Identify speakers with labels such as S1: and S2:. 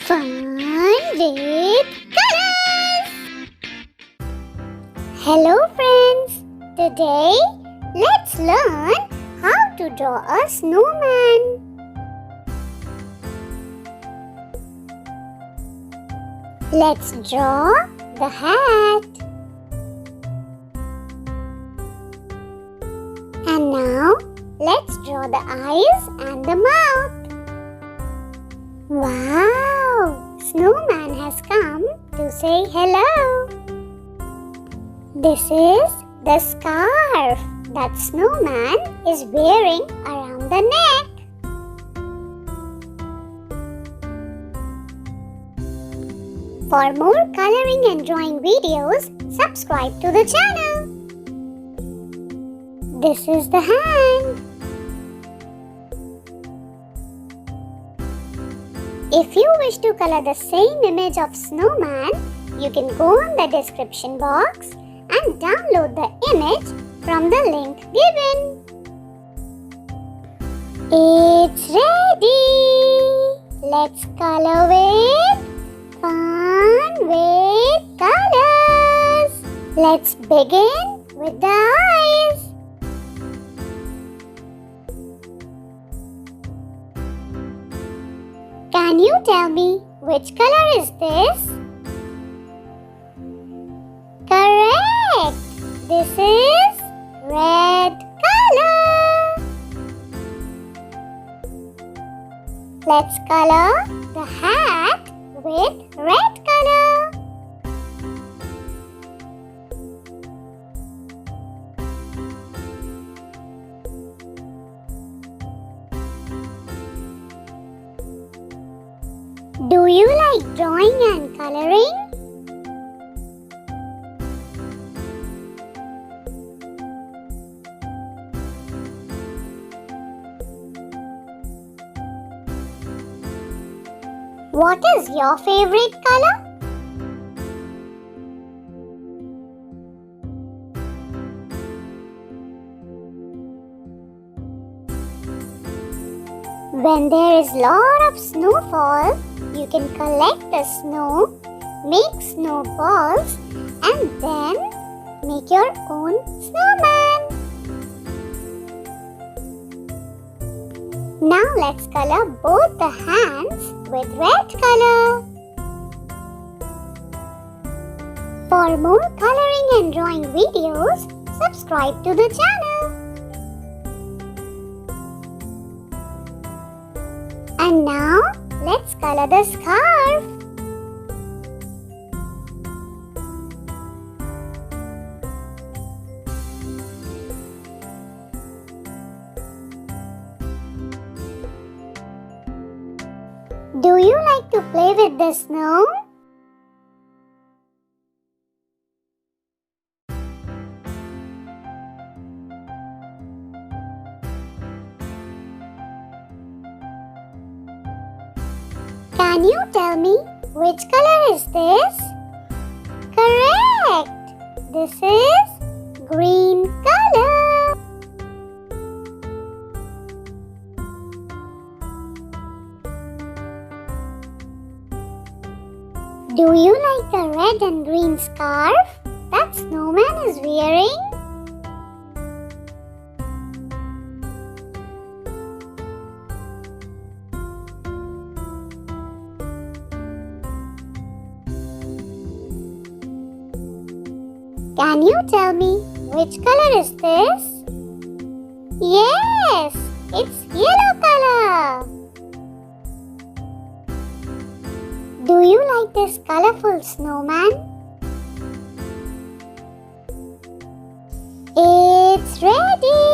S1: Fun with colors! Hello friends! Today, let's learn how to draw a snowman. Let's draw the hat. And now, let's draw the eyes and the mouth. Wow! Snowman has come to say hello. This is the scarf that Snowman is wearing around the neck. For more coloring and drawing videos, subscribe to the channel. This is the hand. If you wish to color the same image of Snowman, you can go on the description box and download the image from the link given. It's ready! Let's color with fun with colors. Let's begin with the eyes. Can you tell me which color is this? Correct! This is red color. Let's color the hat with red color. Do you like drawing and coloring? What is your favorite color? When there is lot of snowfall, you can collect the snow, make snowballs, and then make your own snowman. Now let's color both the hands with red color. For more coloring and drawing videos, subscribe to the channel. And now, let's color the scarf. Do you like to play with the snow? Can you tell me which color is this? Correct! This is green color. Do you like the red and green scarf that Snowman is wearing? Can you tell me which color is this? Yes, it's yellow color. Do you like this colorful snowman? It's ready!